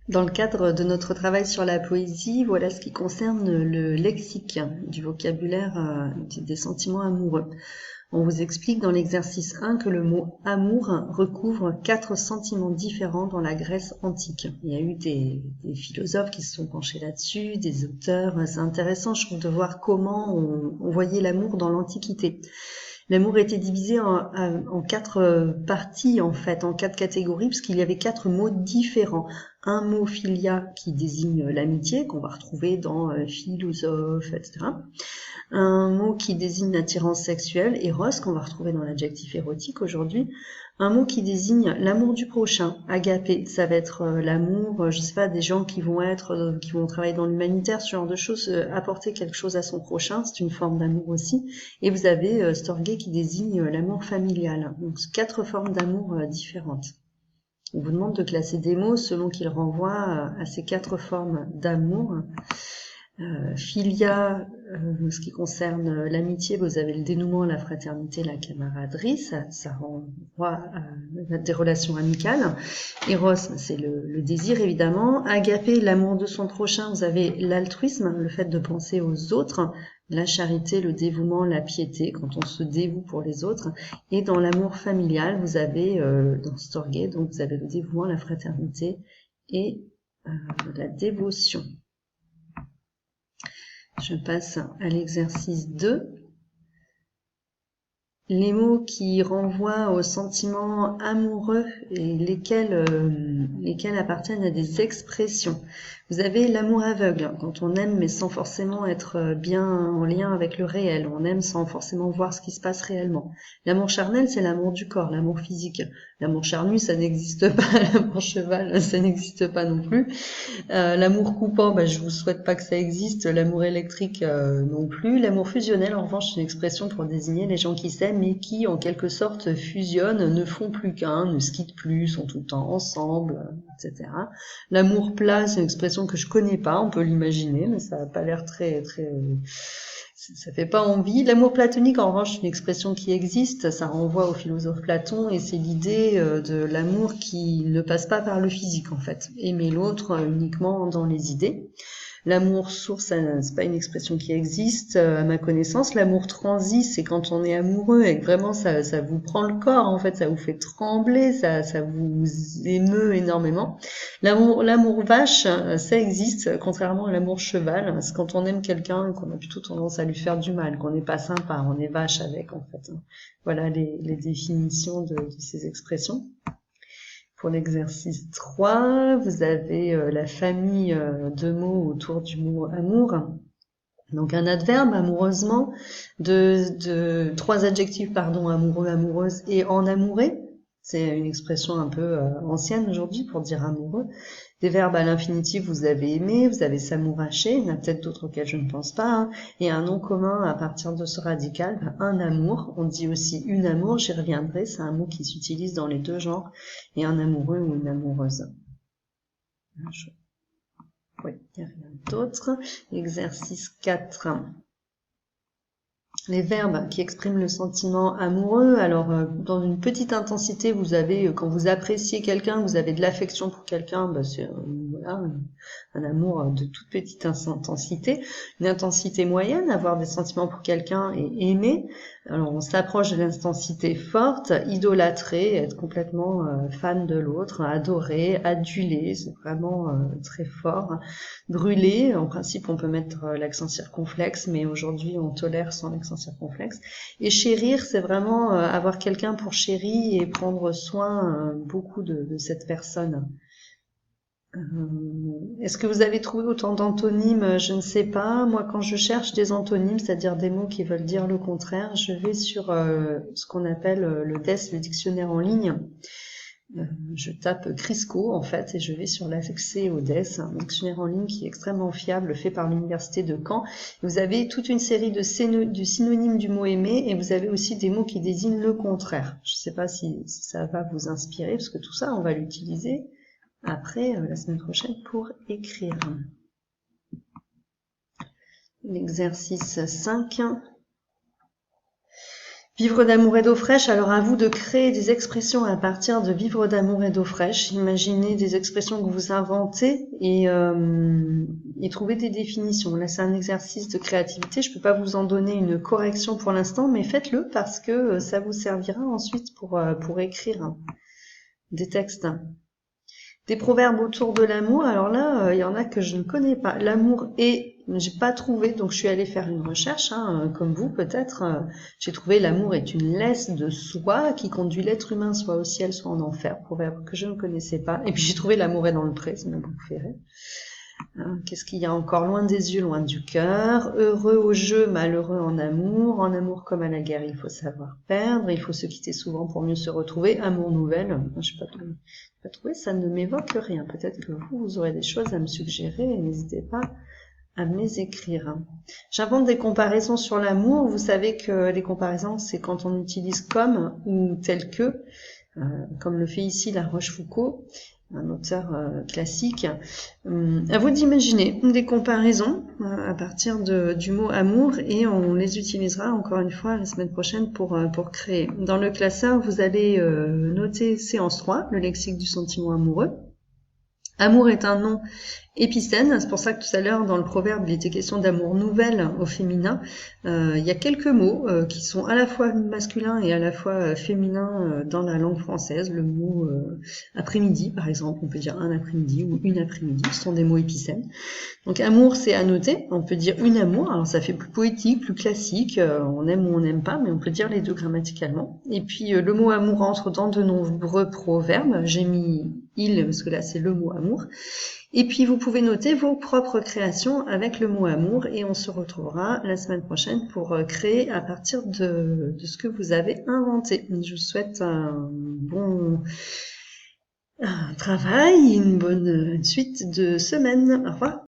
Dans le cadre de notre travail sur la poésie, voilà ce qui concerne le lexique du vocabulaire des sentiments amoureux. On vous explique dans l'exercice 1 que le mot amour recouvre 4 sentiments différents dans la Grèce antique. Il y a eu des philosophes qui se sont penchés là-dessus, des auteurs. C'est intéressant, je trouve, de voir comment on voyait l'amour dans l'Antiquité. L'amour était divisé en 4 parties, en fait, en 4 catégories, puisqu'il y avait 4 mots différents. Un mot philia qui désigne l'amitié, qu'on va retrouver dans philosophe, etc. Un mot qui désigne l'attirance sexuelle, éros, qu'on va retrouver dans l'adjectif érotique aujourd'hui. Un mot qui désigne l'amour du prochain, agapé, ça va être l'amour, je sais pas, des gens qui vont travailler dans l'humanitaire, ce genre de choses, apporter quelque chose à son prochain, c'est une forme d'amour aussi. Et vous avez storgé qui désigne l'amour familial. Donc 4 formes d'amour différentes. On vous demande de classer des mots selon qu'ils renvoient à ces 4 formes d'amour. Philia, ce qui concerne l'amitié, vous avez le dénouement, la fraternité, la camaraderie, ça renvoie à des relations amicales. Eros, c'est le désir évidemment. Agapé, l'amour de son prochain, vous avez l'altruisme, le fait de penser aux autres, la charité, le dévouement, la piété, quand on se dévoue pour les autres. Et dans l'amour familial, vous avez, dans Storgé, donc vous avez le dévouement, la fraternité et la dévotion. Je passe à l'exercice 2. Les mots qui renvoient aux sentiments amoureux et lesquels appartiennent à des expressions. Vous avez l'amour aveugle, quand on aime mais sans forcément être bien en lien avec le réel. On aime sans forcément voir ce qui se passe réellement. L'amour charnel, c'est l'amour du corps, l'amour physique. L'amour charnu, ça n'existe pas. L'amour cheval, ça n'existe pas non plus. L'amour coupant, je vous souhaite pas que ça existe. L'amour électrique non plus. L'amour fusionnel, en revanche, c'est une expression pour désigner les gens qui s'aiment mais qui, en quelque sorte, fusionnent, ne font plus qu'un, ne se quittent plus, sont tout le temps ensemble, etc. L'amour plat, c'est une expression que je connais pas. On peut l'imaginer, mais ça a pas l'air très ça fait pas envie. L'amour platonique, en revanche, c'est une expression qui existe. Ça renvoie au philosophe Platon et c'est l'idée de l'amour qui ne passe pas par le physique, en fait. Aimer l'autre uniquement dans les idées. L'amour source, c'est pas une expression qui existe à ma connaissance. L'amour transi, c'est quand on est amoureux et que vraiment ça vous prend le corps, en fait, ça vous fait trembler, ça vous émeut énormément. L'amour vache, ça existe, contrairement à l'amour cheval. C'est quand on aime quelqu'un qu'on a plutôt tendance à lui faire du mal, qu'on n'est pas sympa, on est vache avec, en fait. Voilà les définitions de ces expressions. Pour l'exercice 3, vous avez la famille de mots autour du mot amour. Donc un adverbe, amoureusement, 3 adjectifs, amoureux, amoureuse et en amouré. C'est une expression un peu ancienne aujourd'hui pour dire amoureux. Des verbes à l'infinitif, vous avez aimé, vous avez s'amouracher, il y en a peut-être d'autres auxquels je ne pense pas, hein. Et un nom commun à partir de ce radical, un amour, on dit aussi une amour, j'y reviendrai, c'est un mot qui s'utilise dans les deux genres, et un amoureux ou une amoureuse. Oui, il n'y a rien d'autre. Exercice 4. Les verbes qui expriment le sentiment amoureux. Alors, dans une petite intensité, vous avez, quand vous appréciez quelqu'un, vous avez de l'affection pour quelqu'un, c'est voilà, un amour de toute petite intensité. Une intensité moyenne, avoir des sentiments pour quelqu'un et aimer. Alors, on s'approche de l'intensité forte, idolâtrer, être complètement fan de l'autre, adorer, aduler, c'est vraiment très fort. Brûler, en principe, on peut mettre l'accent circonflexe, mais aujourd'hui, on tolère sans l'accent circonflexe. Et chérir, c'est vraiment avoir quelqu'un pour chéri et prendre soin beaucoup de cette personne. Est-ce que vous avez trouvé autant d'antonymes? Je ne sais pas. Moi, quand je cherche des antonymes, c'est-à-dire des mots qui veulent dire le contraire, je vais sur ce qu'on appelle le DES, le dictionnaire en ligne. Je tape Crisco en fait et je vais sur l'accès au DES, un dictionnaire en ligne qui est extrêmement fiable, fait par l'université de Caen. Vous avez toute une série de synonymes du mot aimer et vous avez aussi des mots qui désignent le contraire. Je ne sais pas si ça va vous inspirer parce que tout ça on va l'utiliser après la semaine prochaine pour écrire. L'exercice 5. Vivre d'amour et d'eau fraîche, alors à vous de créer des expressions à partir de vivre d'amour et d'eau fraîche. Imaginez des expressions que vous inventez et trouver des définitions. Là, c'est un exercice de créativité. Je peux pas vous en donner une correction pour l'instant, mais faites-le parce que ça vous servira ensuite pour écrire des textes. Des proverbes autour de l'amour, alors là, il y en a que je ne connais pas. L'amour est, j'ai pas trouvé, donc je suis allée faire une recherche, comme vous peut-être. J'ai trouvé l'amour est une laisse de soie qui conduit l'être humain soit au ciel, soit en enfer. Proverbe que je ne connaissais pas. Et puis j'ai trouvé l'amour est dans le pré, ça m'a beaucoup fait rire. Qu'est-ce qu'il y a encore? Loin des yeux, loin du cœur. Heureux au jeu, malheureux en amour. En amour comme à la guerre, il faut savoir perdre. Il faut se quitter souvent pour mieux se retrouver. Amour nouvelle. Je sais pas trouvé, ça ne m'évoque rien. Peut-être que vous aurez des choses à me suggérer et n'hésitez pas à me les écrire. J'invente des comparaisons sur l'amour. Vous savez que les comparaisons, c'est quand on utilise comme ou tel que, comme le fait ici La Rochefoucauld, un auteur classique. À vous d'imaginer des comparaisons à partir du mot amour et on les utilisera encore une fois la semaine prochaine pour créer. Dans le classeur, vous allez noter séance 3, le lexique du sentiment amoureux. Amour est un nom épicène, c'est pour ça que tout à l'heure dans le proverbe il était question d'amour nouvelle au féminin. Il y a quelques mots qui sont à la fois masculins et à la fois féminins dans la langue française. Le mot après-midi par exemple, on peut dire un après-midi ou une après-midi, ce sont des mots épicènes. Donc amour c'est à noter, on peut dire une amour, alors ça fait plus poétique, plus classique, on aime ou on n'aime pas, mais on peut dire les deux grammaticalement. Et puis le mot amour entre dans de nombreux proverbes, j'ai mis il parce que là c'est le mot amour. Et puis vous pouvez noter vos propres créations avec le mot amour et on se retrouvera la semaine prochaine pour créer à partir de ce que vous avez inventé. Je vous souhaite un bon travail, une bonne suite de semaine. Au revoir.